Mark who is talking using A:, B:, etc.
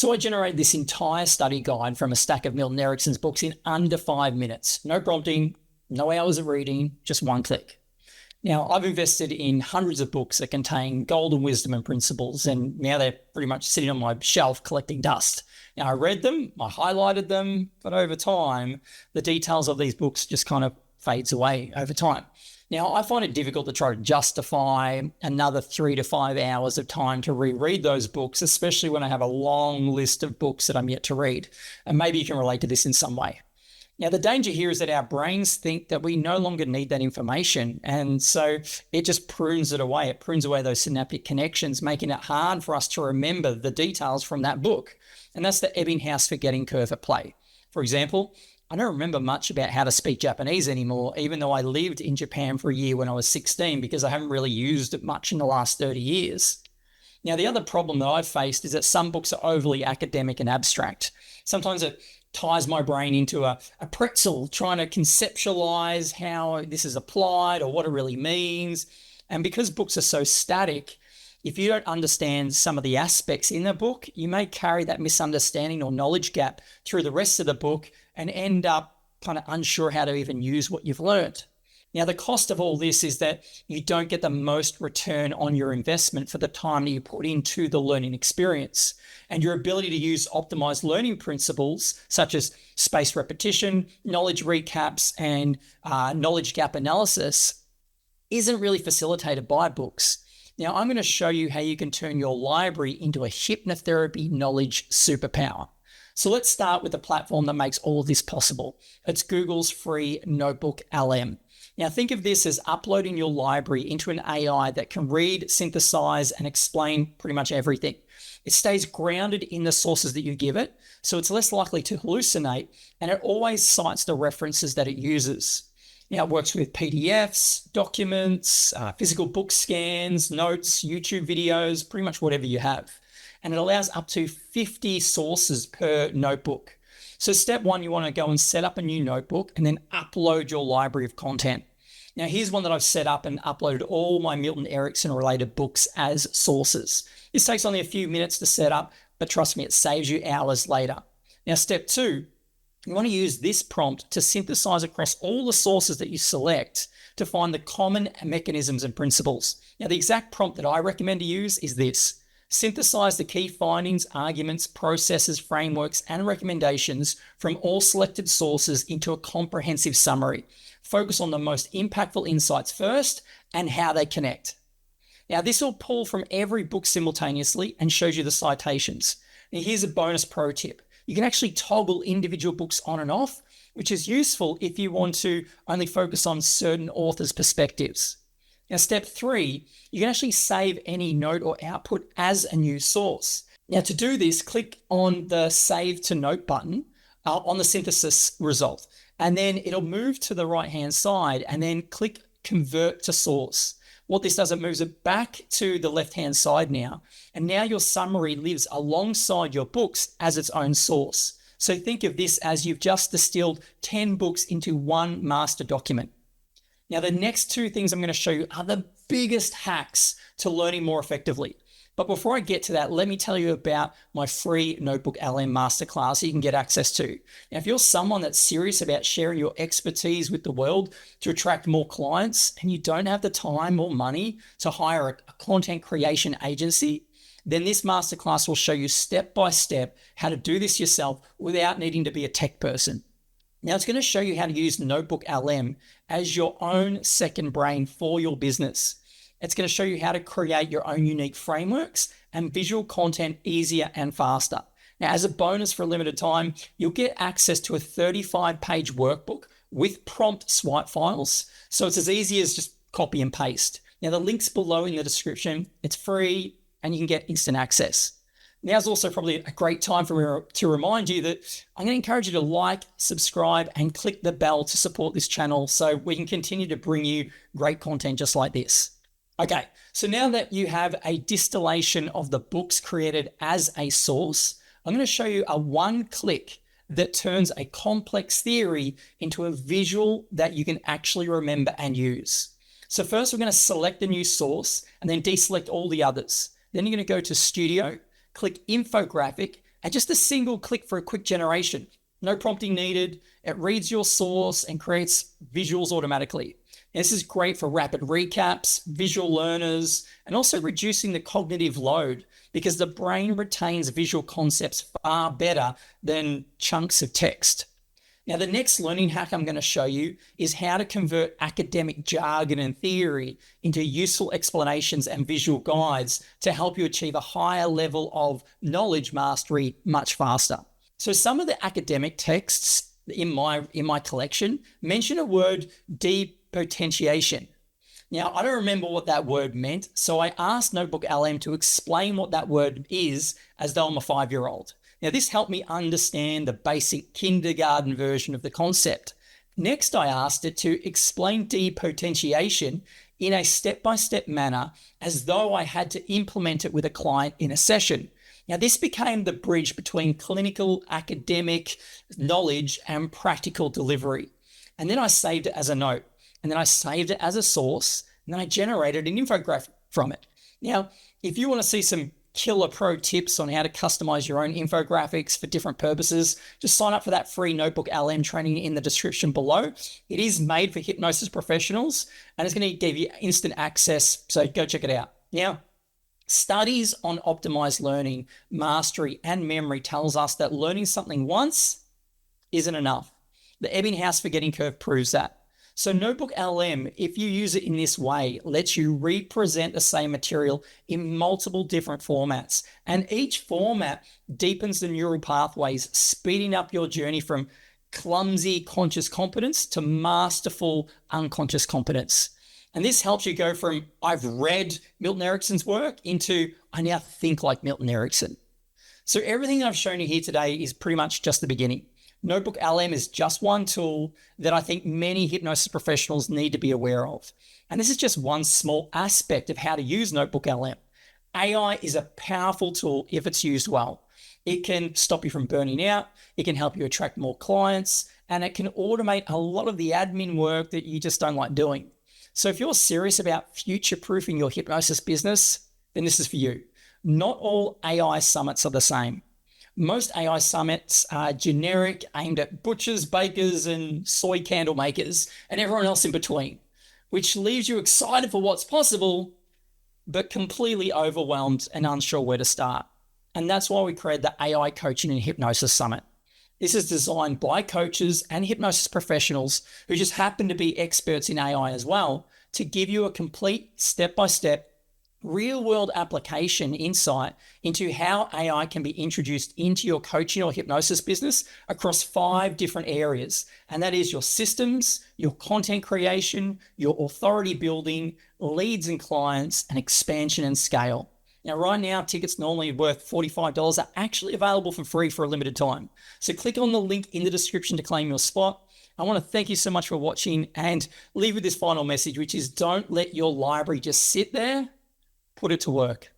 A: So I generated this entire study guide from a stack of Milton Erickson's books in under 5 minutes. No prompting, no hours of reading, just one click. Now, I've invested in hundreds of books that contain golden wisdom and principles, and now they're pretty much sitting on my shelf collecting dust. Now, I read them, I highlighted them, but over time, the details of these books just kind of fades away over time. Now, I find it difficult to try to justify another 3 to 5 hours of time to reread those books, especially when I have a long list of books that I'm yet to read. And maybe you can relate to this in some way. Now, the danger here is that our brains think that we no longer need that information. And so it just prunes it away. It prunes away those synaptic connections, making it hard for us to remember the details from that book. And that's the Ebbinghaus forgetting curve at play. For example, I don't remember much about how to speak Japanese anymore, even though I lived in Japan for a year when I was 16, because I haven't really used it much in the last 30 years. Now, the other problem that I've faced is that some books are overly academic and abstract. Sometimes it ties my brain into a pretzel, trying to conceptualize how this is applied or what it really means. And because books are so static, if you don't understand some of the aspects in the book, you may carry that misunderstanding or knowledge gap through the rest of the book and end up kind of unsure how to even use what you've learned. Now, the cost of all this is that you don't get the most return on your investment for the time that you put into the learning experience. And your ability to use optimized learning principles, such as spaced repetition, knowledge recaps, and knowledge gap analysis, isn't really facilitated by books. Now, I'm going to show you how you can turn your library into a hypnotherapy knowledge superpower. So let's start with the platform that makes all of this possible. It's Google's free NotebookLM. Now, think of this as uploading your library into an AI that can read, synthesize, and explain pretty much everything. It stays grounded in the sources that you give it, so it's less likely to hallucinate, and it always cites the references that it uses. Now, it works with PDFs, documents, physical book scans, notes, YouTube videos, pretty much whatever you have. And it allows up to 50 sources per notebook. So step one, you want to go and set up a new notebook and then upload your library of content. Now, here's one that I've set up and uploaded all my Milton Erickson related books as sources. This takes only a few minutes to set up, but trust me, it saves you hours later. Now, step two, you want to use this prompt to synthesize across all the sources that you select to find the common mechanisms and principles. Now, the exact prompt that I recommend to use is this. Synthesize the key findings, arguments, processes, frameworks, and recommendations from all selected sources into a comprehensive summary. Focus on the most impactful insights first and how they connect. Now, this will pull from every book simultaneously and shows you the citations. Now, here's a bonus pro tip. You can actually toggle individual books on and off, which is useful if you want to only focus on certain authors' perspectives. Now, step three, you can actually save any note or output as a new source. Now, to do this, click on the Save to Note button on the synthesis result, and then it'll move to the right-hand side, and then click Convert to Source. What this does, it moves it back to the left-hand side now, and now your summary lives alongside your books as its own source. So think of this as you've just distilled 10 books into one master document. Now, the next two things I'm going to show you are the biggest hacks to learning more effectively. But before I get to that, let me tell you about my free NotebookLM Masterclass you can get access to. Now, if you're someone that's serious about sharing your expertise with the world to attract more clients and you don't have the time or money to hire a content creation agency, then this masterclass will show you step by step how to do this yourself without needing to be a tech person. Now, it's going to show you how to use NotebookLM as your own second brain for your business. It's going to show you how to create your own unique frameworks and visual content easier and faster. Now, as a bonus for a limited time, you'll get access to a 35-page workbook with prompt swipe files. So it's as easy as just copy and paste. Now, the link's below in the description. It's free and you can get instant access. Now's also probably a great time for me to remind you that I'm going to encourage you to like, subscribe, and click the bell to support this channel so we can continue to bring you great content just like this. Okay, so now that you have a distillation of the books created as a source, I'm going to show you a one-click that turns a complex theory into a visual that you can actually remember and use. So first, we're going to select a new source and then deselect all the others. Then you're going to go to Studio, click Infographic, and just a single click for a quick generation. No prompting needed. It reads your source and creates visuals automatically. This is great for rapid recaps, visual learners, and also reducing the cognitive load because the brain retains visual concepts far better than chunks of text. Now, the next learning hack I'm going to show you is how to convert academic jargon and theory into useful explanations and visual guides to help you achieve a higher level of knowledge mastery much faster. So some of the academic texts in my collection mention a word depotentiation. Now, I don't remember what that word meant, so I asked NotebookLM to explain what that word is as though I'm a 5-year-old. Now, this helped me understand the basic kindergarten version of the concept. Next, I asked it to explain depotentiation in a step-by-step manner as though I had to implement it with a client in a session. Now, this became the bridge between clinical academic knowledge and practical delivery. And then I saved it as a note, and then I saved it as a source, and then I generated an infographic from it. Now, if you want to see some killer pro tips on how to customize your own infographics for different purposes, just sign up for that free NotebookLM training in the description below. It is made for hypnosis professionals, and it's going to give you instant access, so go check it out. Now, studies on optimized learning, mastery, and memory tells us that learning something once isn't enough. The Ebbinghaus forgetting curve proves that. So NotebookLM, if you use it in this way, lets you represent the same material in multiple different formats. And each format deepens the neural pathways, speeding up your journey from clumsy conscious competence to masterful unconscious competence. And this helps you go from, I've read Milton Erickson's work, into, I now think like Milton Erickson. So everything I've shown you here today is pretty much just the beginning. NotebookLM is just one tool that I think many hypnosis professionals need to be aware of. And this is just one small aspect of how to use NotebookLM. AI is a powerful tool if it's used well. It can stop you from burning out, it can help you attract more clients, and it can automate a lot of the admin work that you just don't like doing. So if you're serious about future-proofing your hypnosis business, then this is for you. Not all AI summits are the same. Most AI summits are generic, aimed at butchers, bakers, and soy candle makers, and everyone else in between, which leaves you excited for what's possible, but completely overwhelmed and unsure where to start. And that's why we created the AI Coaching and Hypnosis Summit. This is designed by coaches and hypnosis professionals who just happen to be experts in AI as well, to give you a complete step-by-step real-world application insight into how AI can be introduced into your coaching or hypnosis business across 5 different areas. And that is your systems, your content creation, your authority building, leads and clients, and expansion and scale. Now, right now, tickets normally worth $45 are actually available for free for a limited time. So click on the link in the description to claim your spot. I want to thank you so much for watching and leave with this final message, which is don't let your library just sit there. Put it to work.